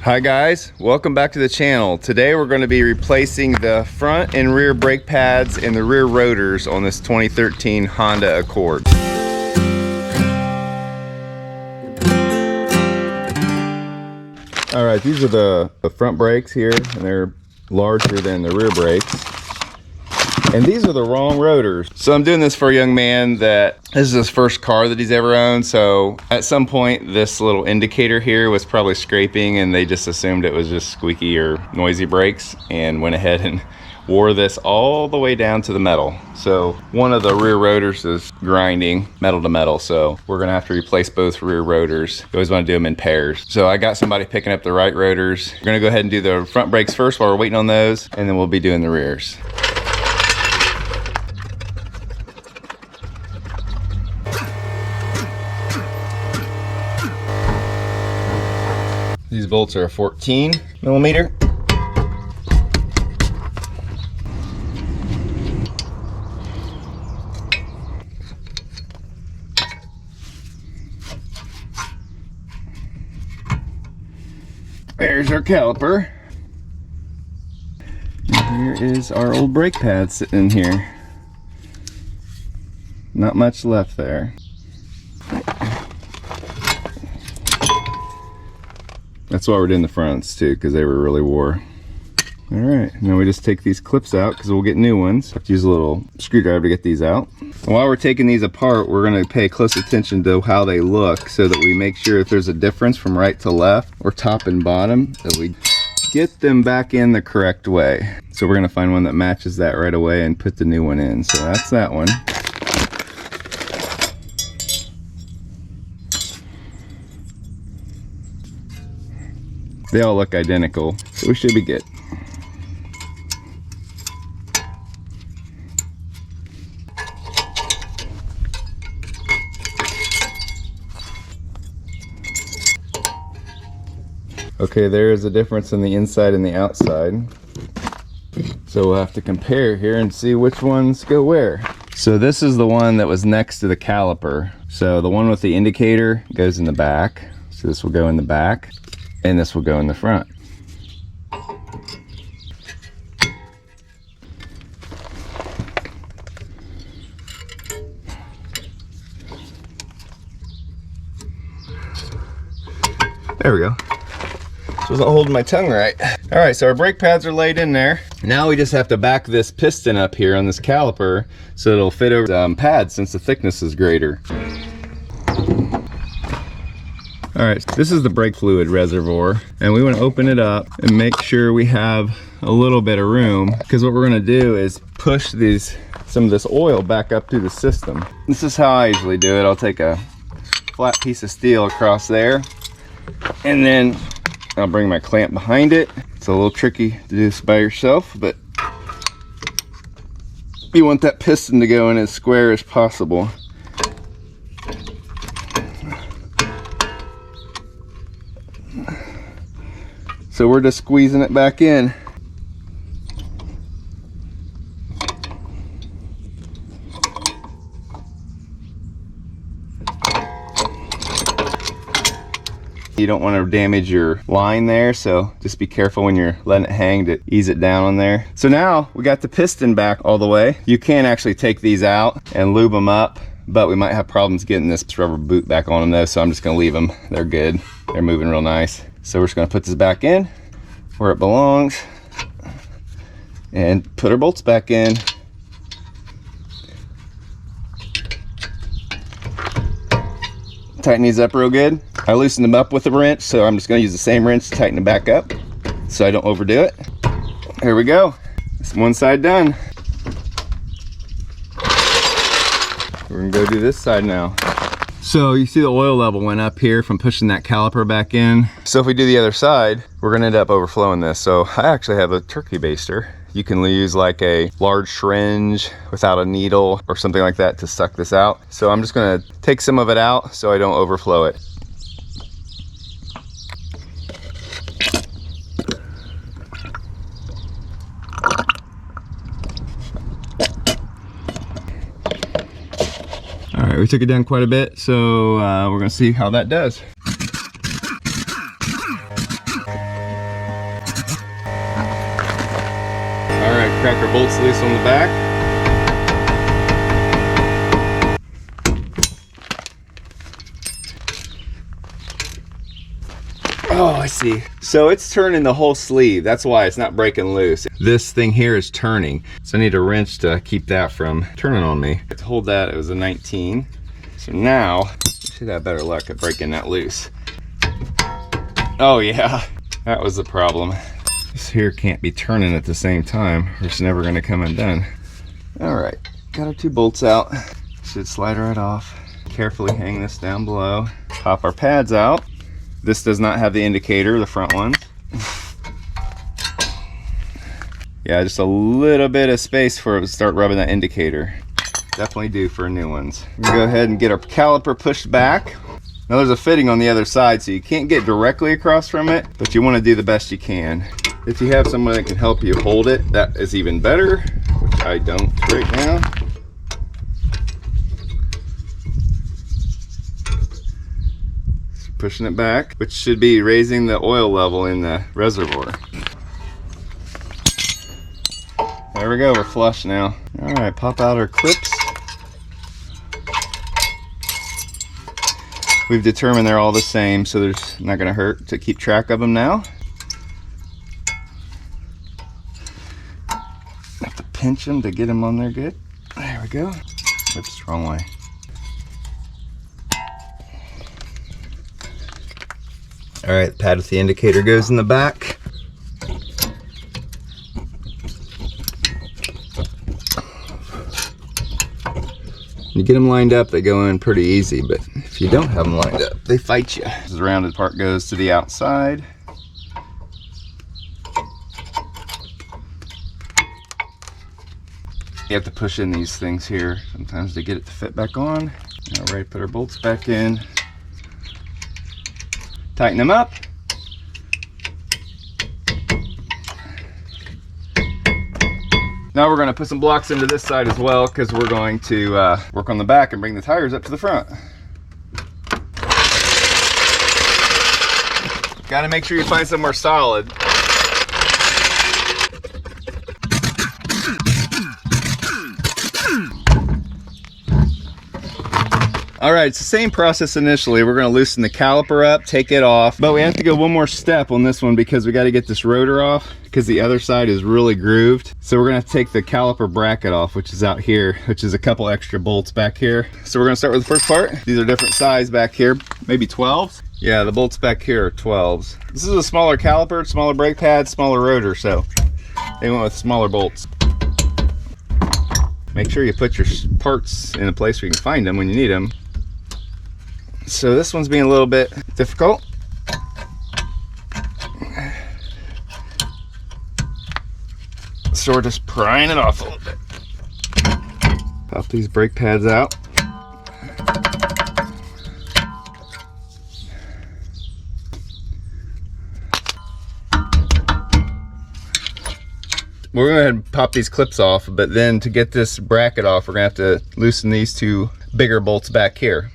Hi guys, welcome back to the channel. Today we're going to be replacing the front and rear brake pads and the rear rotors on this 2013 Honda Accord. Alright, these are the front brakes here, and they're larger than the rear brakes. And these are the wrong rotors. So I'm doing this for a young man that this is his first car that he's ever owned. So at some point this little indicator here was probably scraping and they just assumed it was just squeaky or noisy brakes and went ahead and wore this all the way down to the metal. So one of the rear rotors is grinding metal to metal. So we're gonna have to replace both rear rotors. You always wanna do them in pairs. So I got somebody picking up the right rotors. We're gonna go ahead and do the front brakes first while we're waiting on those, and then we'll be doing the rears. These bolts are 14 millimeter. There's our caliper. And here is our old brake pad sitting in here. Not much left there. That's why we're doing the fronts too, because they were really wore. All right, now we just take these clips out because we'll get new ones. Have to use a little screwdriver to get these out. And while we're taking these apart, we're going to pay close attention to how they look so that we make sure if there's a difference from right to left or top and bottom, that we get them back in the correct way. So we're going to find one that matches that right away and put the new one in. So that's that one. They all look identical, so we should be good. Okay, there is a difference in the inside and the outside. So we'll have to compare here and see which ones go where. So this is the one that was next to the caliper. So the one with the indicator goes in the back. So this will go in the back. And this will go in the front. There we go. So it's not holding my tongue right. All right, so our brake pads are laid in there. Now we just have to back this piston up here on this caliper so it'll fit over the pads since the thickness is greater. All right, this is the brake fluid reservoir, and we want to open it up and make sure we have a little bit of room, because what we're going to do is push some of this oil back up through the system. This is how I usually do it. I'll take a flat piece of steel across there, and then I'll bring my clamp behind it. It's a little tricky to do this by yourself, but you want that piston to go in as square as possible. So we're just squeezing it back in. You don't want to damage your line there, so just be careful when you're letting it hang to ease it down on there. So now we got the piston back all the way. You can actually take these out and lube them up, but we might have problems getting this rubber boot back on them though, so I'm just going to leave them. They're good. They're moving real nice. So we're just going to put this back in where it belongs and put our bolts back in. Tighten these up real good. I loosened them up with a wrench, so I'm just going to use the same wrench to tighten it back up so I don't overdo it. Here we go. This one side done. We're going to go do this side now. So you see the oil level went up here from pushing that caliper back in. So if we do the other side, we're gonna end up overflowing this. So I actually have a turkey baster. You can use like a large syringe without a needle or something like that to suck this out. So I'm just gonna take some of it out so I don't overflow it. All right, we took it down quite a bit, so we're gonna see how that does. Crack our bolts loose on the back. Oh, I see. So it's turning the whole sleeve. That's why it's not breaking loose. This thing here is turning. So I need a wrench to keep that from turning on me. To hold that, it was a 19. So now, I should have better luck at breaking that loose. Oh yeah, that was the problem. This here can't be turning at the same time, or it's never gonna come undone. All right, got our 2 bolts out. Should slide right off. Carefully hang this down below. Pop our pads out. This does not have the indicator, the front ones. Yeah, just a little bit of space for it to start rubbing that indicator. Definitely due for new ones. We'll go ahead and get our caliper pushed back. Now there's a fitting on the other side, so you can't get directly across from it, but you want to do the best you can. If you have someone that can help you hold it, that is even better, which I don't right now. Pushing it back, which should be raising the oil level in the reservoir. There we go, we're flush now. All right, pop out our clips. We've determined they're all the same, so there's not gonna hurt to keep track of them now. Have to pinch them to get them on there good. There we go. Oops, wrong way. All right, the pad with the indicator goes in the back. You get them lined up, they go in pretty easy, but if you don't have them lined up, they fight you. This rounded part goes to the outside. You have to push in these things here sometimes to get it to fit back on. All right, put our bolts back in. Tighten them up. Now we're going to put some blocks into this side as well, because we're going to work on the back and bring the tires up to the front. Got to make sure you find somewhere solid. All right, it's the same process initially. We're gonna loosen the caliper up, take it off, but we have to go one more step on this one because we gotta get this rotor off because the other side is really grooved. So we're gonna have to take the caliper bracket off, which is out here, which is a couple extra bolts back here. So we're gonna start with the first part. These are different size back here, maybe 12s. Yeah, the bolts back here are 12s. This is a smaller caliper, smaller brake pad, smaller rotor, so they went with smaller bolts. Make sure you put your parts in a place where you can find them when you need them. So this one's being a little bit difficult. So we're just prying it off a little bit. Pop these brake pads out. We're going to go ahead and pop these clips off, but then to get this bracket off, we're going to have to loosen these 2 bigger bolts back here.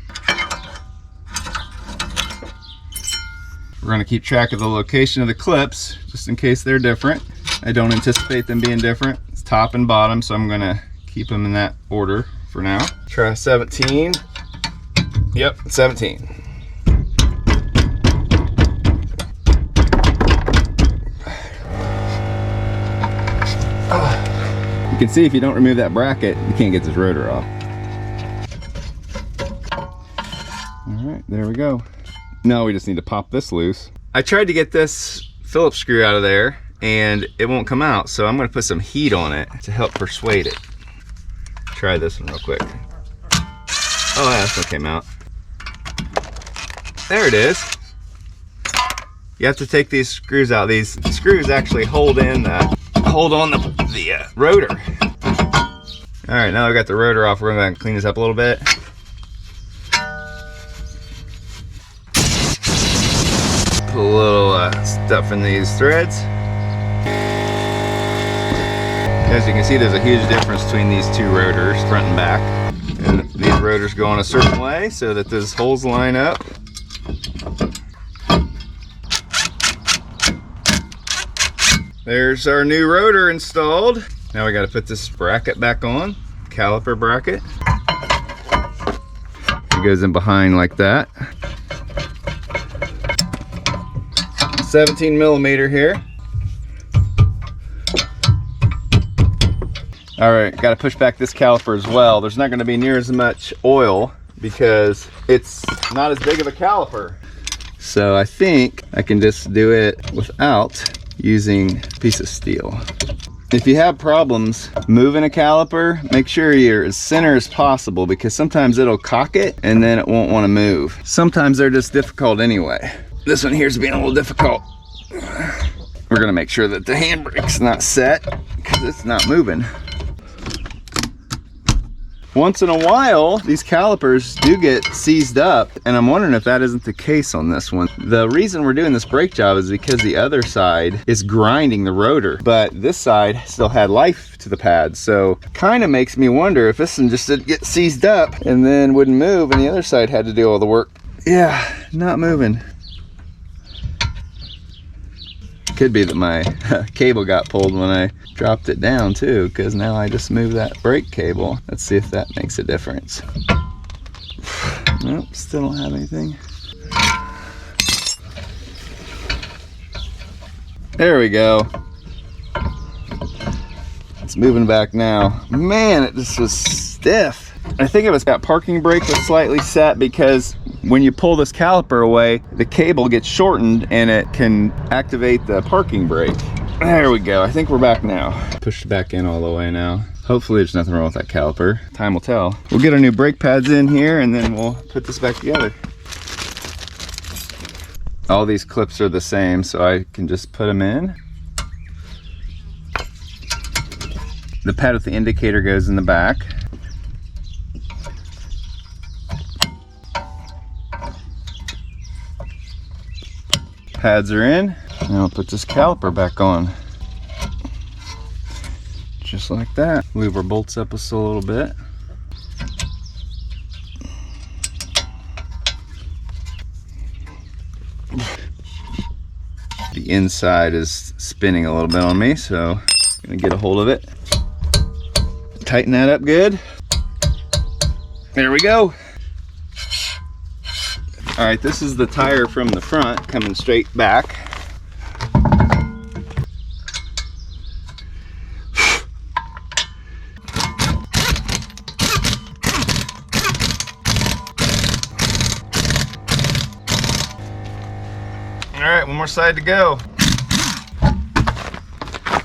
We're going to keep track of the location of the clips, just in case they're different. I don't anticipate them being different. It's top and bottom, so I'm going to keep them in that order for now. Try 17. Yep, 17. You can see if you don't remove that bracket, you can't get this rotor off. All right, there we go. Now we just need to pop this loose. I tried to get this Phillips screw out of there and it won't come out, so I'm going to put some heat on it to help persuade it. Try this one real quick. Oh, yeah, this one came out. There it is. You have to take these screws out. These screws actually hold on the rotor. All right, now we got the rotor off. We're going to clean this up a little bit. Put a little stuff in these threads. As you can see, there's a huge difference between these 2 rotors, front and back. And these rotors go in a certain way so that those holes line up. There's our new rotor installed. Now we got to put this bracket back on, caliper bracket. It goes in behind like that. 17 millimeter here. All right, got to push back this caliper as well. There's not going to be near as much oil because it's not as big of a caliper. So I think I can just do it without using a piece of steel. If you have problems moving a caliper, make sure you're as center as possible because sometimes it'll cock it and then it won't want to move. Sometimes they're just difficult anyway. This one here's being a little difficult. We're gonna make sure that the handbrake's not set because it's not moving. Once in a while, these calipers do get seized up, and I'm wondering if that isn't the case on this one. The reason we're doing this brake job is because the other side is grinding the rotor, but this side still had life to the pad, so kind of makes me wonder if this one just didn't get seized up and then wouldn't move, and the other side had to do all the work. Yeah, not moving. Could be that my cable got pulled when I dropped it down too, because now I just moved that brake cable. Let's see if that makes a difference. Nope, still don't have anything. There we go. It's moving back now. Man, it just was stiff. I think it was that parking brake was slightly set because when you pull this caliper away, the cable gets shortened and it can activate the parking brake. There we go. I think we're back now. Pushed back in all the way now. Hopefully there's nothing wrong with that caliper. Time will tell. We'll get our new brake pads in here and then we'll put this back together. All these clips are the same, so I can just put them in. The pad with the indicator goes in the back. Pads are in. Now I'll put this caliper back on. Just like that. Move our bolts up just a little bit. The inside is spinning a little bit on me, so I'm gonna get a hold of it. Tighten that up good. There we go. All right, this is the tire from the front coming straight back. All right, one more side to go.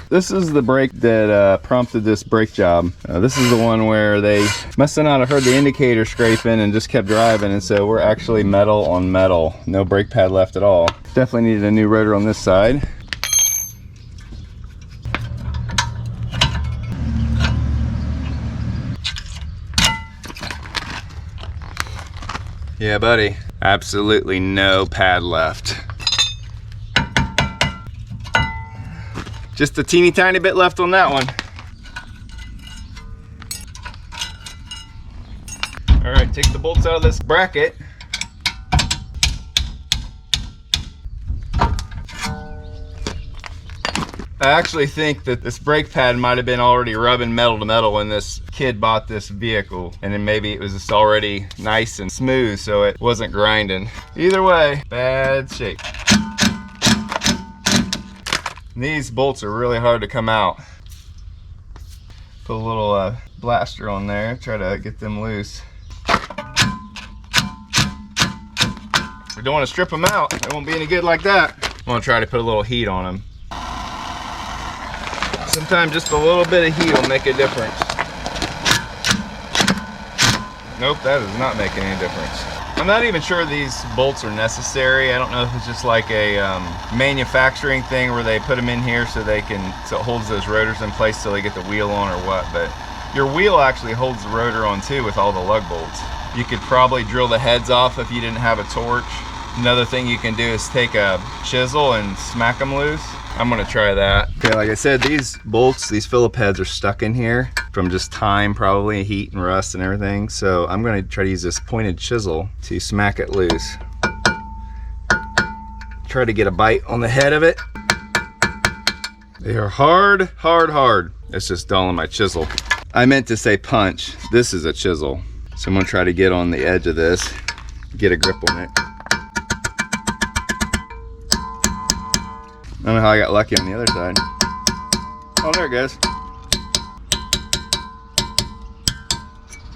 This is the brake that prompted this brake job. This is the one where they must have not have heard the indicator scraping and just kept driving, and so we're actually metal on metal. No brake pad left at all. Definitely needed a new rotor on this side. Yeah, buddy. Absolutely no pad left. Just a teeny tiny bit left on that one. All right, take the bolts out of this bracket. I actually think that this brake pad might have been already rubbing metal to metal when this kid bought this vehicle, and then maybe it was just already nice and smooth so it wasn't grinding. Either way, bad shape. These bolts are really hard to come out. Put a little blaster on there, try to get them loose. We don't want to strip them out. They won't be any good like that. I want to try to put a little heat on them. Sometimes just a little bit of heat will make a difference. Nope, that is not making any difference. I'm not even sure these bolts are necessary. I don't know if it's just like a manufacturing thing where they put them in here so it holds those rotors in place till they get the wheel on or what, but your wheel actually holds the rotor on too with all the lug bolts. You could probably drill the heads off if you didn't have a torch. Another thing you can do is take a chisel and smack them loose. I'm gonna try that. Okay, like I said, these bolts, these Phillip heads are stuck in here from just time, probably heat and rust and everything. So I'm gonna try to use this pointed chisel to smack it loose. Try to get a bite on the head of it. They are hard, hard, hard. It's just dull on my chisel. I meant to say punch. This is a chisel. So I'm gonna try to get on the edge of this, get a grip on it. I don't know how I got lucky on the other side. Oh, there it goes.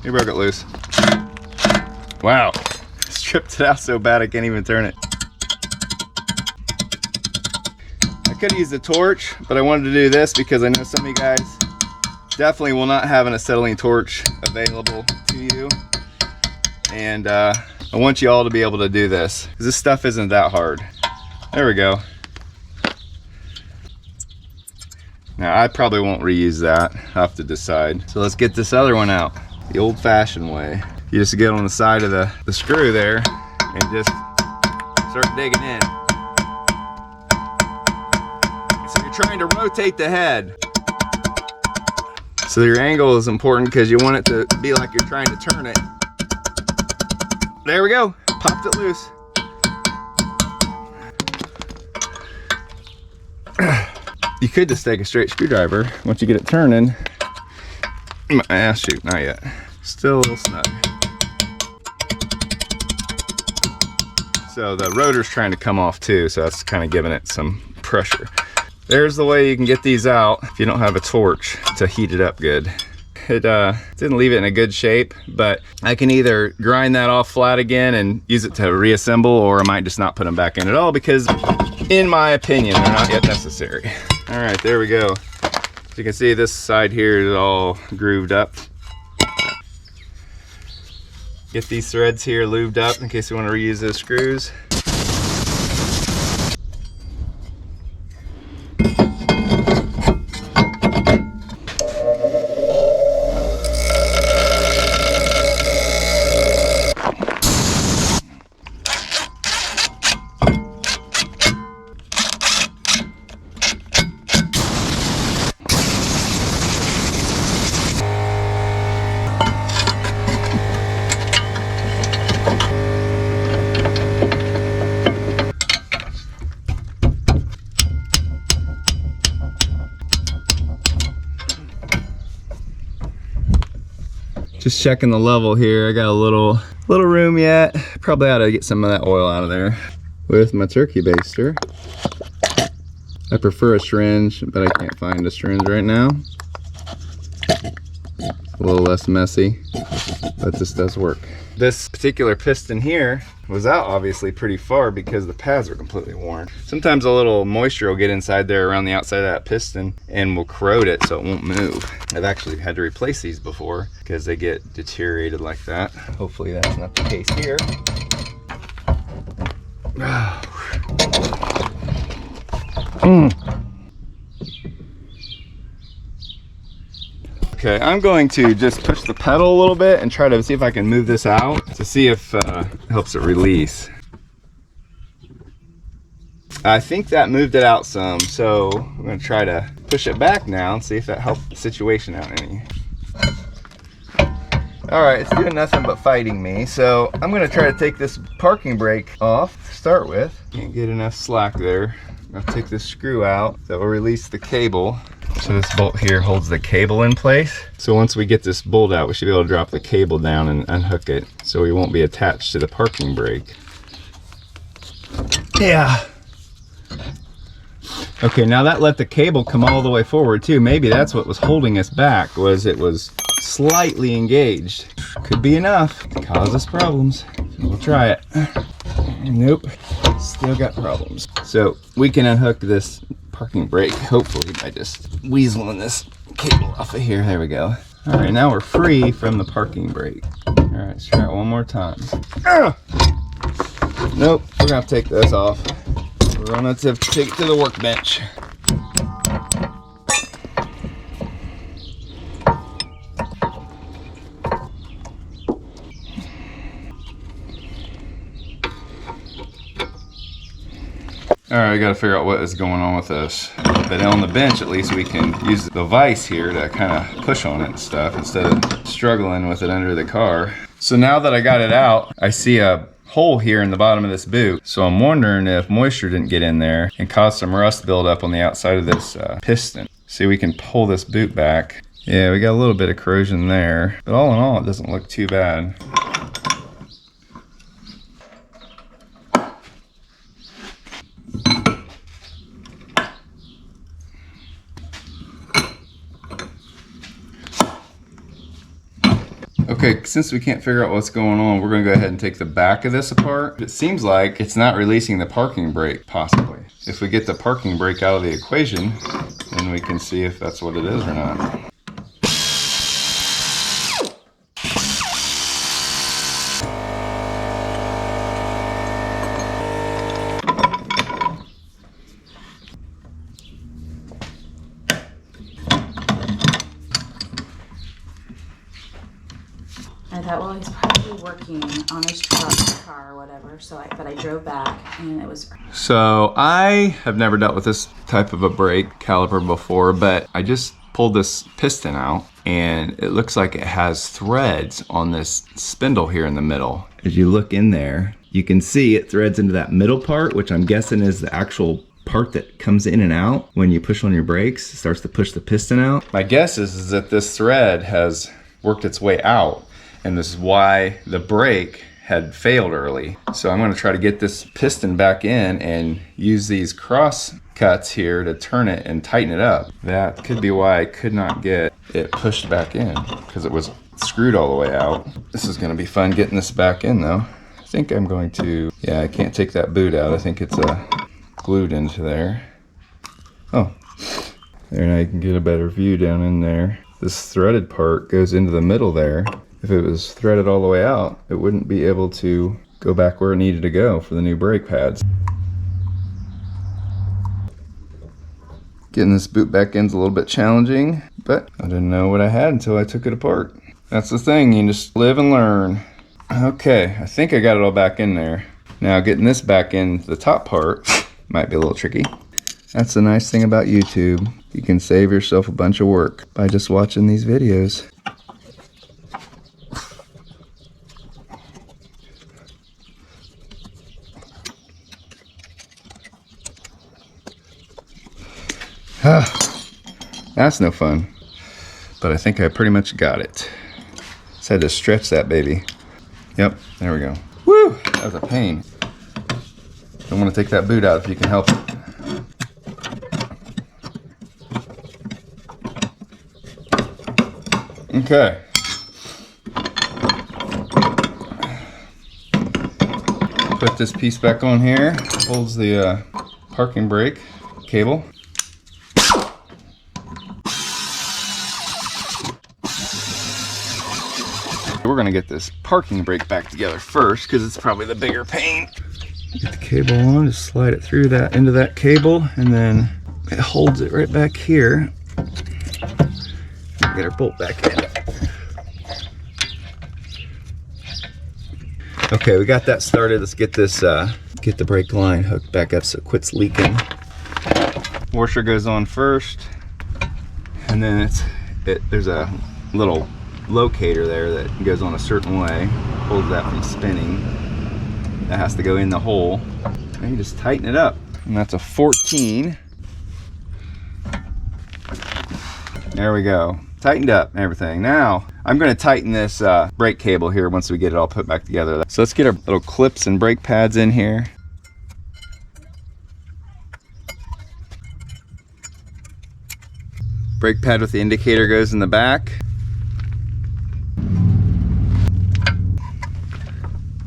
You broke it loose. Wow, stripped it out so bad I can't even turn it. I could have used a torch, but I wanted to do this because I know some of you guys definitely will not have an acetylene torch available to you. And I want you all to be able to do this, because this stuff isn't that hard. There we go. Now I probably won't reuse that. I'll have to decide. So let's get this other one out the old-fashioned way. You just get on the side of the screw there and just start digging in. So you're trying to rotate the head. So your angle is important because you want it to be like you're trying to turn it. There we go, popped it loose. You could just take a straight screwdriver once you get it turning. Shoot, not yet. Still a little snug. So the rotor's trying to come off too, so that's kind of giving it some pressure. There's the way you can get these out if you don't have a torch to heat it up good. It didn't leave it in a good shape, but I can either grind that off flat again and use it to reassemble, or I might just not put them back in at all because, in my opinion, they're not yet necessary. All right, there we go. As you can see, this side here is all grooved up. Get these threads here lubed up in case you want to reuse those screws. Just checking the level here. I got a little room yet. Probably ought to get some of that oil out of there with my turkey baster. I prefer a syringe, but I can't find a syringe right now. It's a little less messy, but this does work. This particular piston here was out obviously pretty far because the pads are completely worn. Sometimes a little moisture will get inside there around the outside of that piston and will corrode it so it won't move. I've actually had to replace these before because they get deteriorated like that. Hopefully that's not the case here. Okay, I'm going to just push the pedal a little bit and try to see if I can move this out to see if it helps it release. I think that moved it out some, so I'm going to try to push it back now and see if that helped the situation out any. Alright, it's doing nothing but fighting me, so I'm going to try to take this parking brake off to start with. Can't get enough slack there. I'll take this screw out that will release the cable. So this bolt here holds the cable in place. So once we get this bolt out, we should be able to drop the cable down and unhook it so we won't be attached to the parking brake. Yeah. Okay, now that let the cable come all the way forward too. Maybe that's what was holding us back, was it was slightly engaged. Could be enough to cause us problems. We'll try it. Nope, still got problems. So we can unhook this parking brake, hopefully, by just weaseling this cable off of here. There we go. All right, now we're free from the parking brake. All right, let's try it one more time. Nope, we're gonna have to take this off. We're gonna have to take it to the workbench. All right, I gotta figure out what is going on with this. But on the bench, at least we can use the vise here to kind of push on it and stuff instead of struggling with it under the car. So now that I got it out, I see a hole here in the bottom of this boot. So I'm wondering if moisture didn't get in there and cause some rust buildup on the outside of this piston. See, we can pull this boot back. Yeah, we got a little bit of corrosion there, but all in all, it doesn't look too bad. Okay, since we can't figure out what's going on, we're gonna go ahead and take the back of this apart. It seems like it's not releasing the parking brake, possibly. If we get the parking brake out of the equation, then we can see if that's what it is or not. I thought, well, he's probably working on his truck, car, or whatever. But I drove back, and it was. So I have never dealt with this type of a brake caliper before, but I just pulled this piston out, and it looks like it has threads on this spindle here in the middle. As you look in there, you can see it threads into that middle part, which I'm guessing is the actual part that comes in and out when you push on your brakes. It starts to push the piston out. My guess is that this thread has worked its way out, and this is why the brake had failed early. So I'm gonna try to get this piston back in and use these cross cuts here to turn it and tighten it up. That could be why I could not get it pushed back in, because it was screwed all the way out. This is gonna be fun getting this back in though. I think I'm going to, yeah, I can't take that boot out. I think it's glued into there. Oh, there, now you can get a better view down in there. This threaded part goes into the middle there. If it was threaded all the way out, it wouldn't be able to go back where it needed to go for the new brake pads. Getting this boot back in is a little bit challenging, but I didn't know what I had until I took it apart. That's the thing, you just live and learn. Okay, I think I got it all back in there. Now getting this back in the top part might be a little tricky. That's the nice thing about YouTube. You can save yourself a bunch of work by just watching these videos. That's no fun, but I think I pretty much got it. Just had to stretch that baby. Yep, there we go. Woo, that was a pain. Don't want to take that boot out if you can help it. Okay. Put this piece back on here. Holds the parking brake cable. We're gonna get this parking brake back together first because it's probably the bigger pain. Get the cable on, just slide it through that into that cable, and then it holds it right back here. Get our bolt back in. Okay, we got that started. Let's get this, get the brake line hooked back up so it quits leaking. Washer goes on first, and then there's a little locator there that goes on a certain way, holds that from spinning. That has to go in the hole, and you just tighten it up, and that's a 14. There we go, tightened up and everything. Now I'm going to tighten this brake cable here once we get it all put back together. So let's get our little clips and brake pads in here. Brake pad with the indicator goes in the back.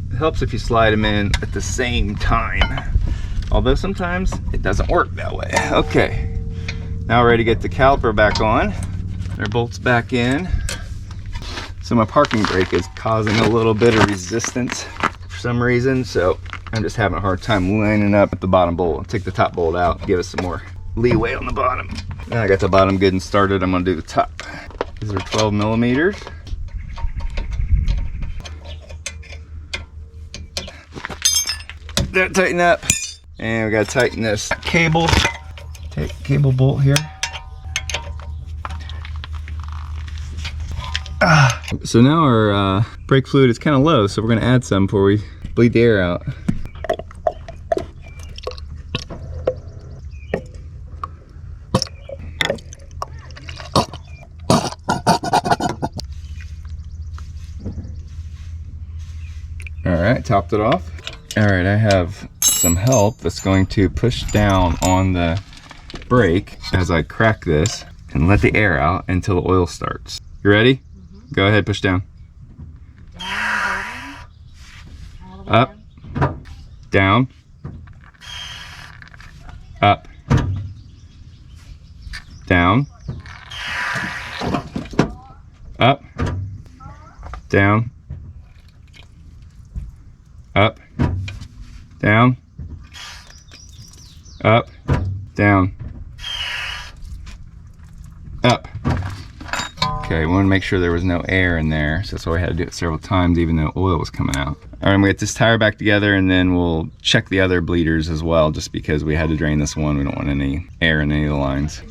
It helps if you slide them in at the same time, although sometimes it doesn't work that way. Okay, now we're ready to get the caliper back on. Their bolts back in. So my parking brake is causing a little bit of resistance for some reason, so I'm just having a hard time lining up at the bottom bolt. I'll take the top bolt out, give us some more leeway on the bottom. Now I got the bottom good and started, I'm gonna do the top. These are 12 millimeters. That tighten up, and we gotta tighten this cable. Take cable bolt here. So now our brake fluid is kind of low, so we're gonna add some before we bleed the air out. All right, topped it off. All right, I have some help that's going to push down on the brake as I crack this and let the air out until the oil starts. You ready? Mm-hmm. Go ahead, push down. Up, down, up, down, up, down, up, down, up, down, up. Okay, we want to make sure there was no air in there, so that's why we had to do it several times even though oil was coming out. All right, I'm gonna get this tire back together and then we'll check the other bleeders as well, just because we had to drain this one. We don't want any air in any of the lines.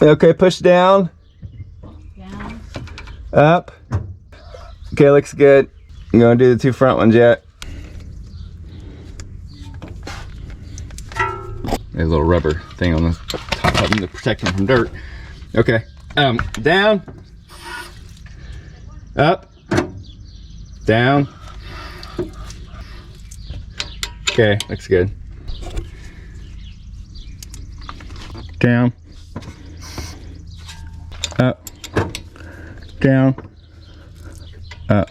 Okay, push down. Down. Up. Okay, looks good. I'm gonna do the two front ones yet. There's a little rubber thing on the top of them to protect them from dirt. Okay, down, up, down. Okay, looks good. Down, up, down, up.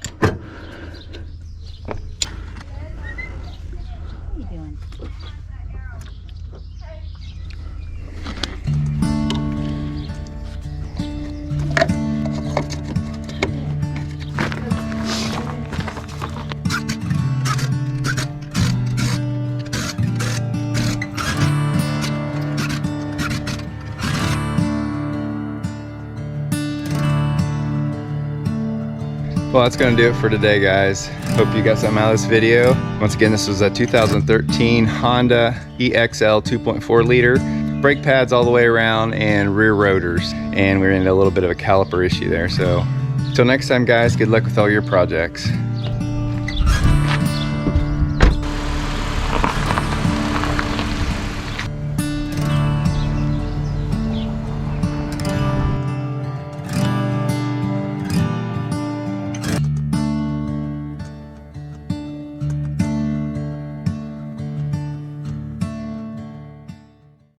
Well, that's gonna do it for today, guys. Hope you got something out of this video. Once again, this was a 2013 Honda EXL 2.4 liter. Brake pads all the way around and rear rotors. And we ran into a little bit of a caliper issue there. So until next time, guys, good luck with all your projects.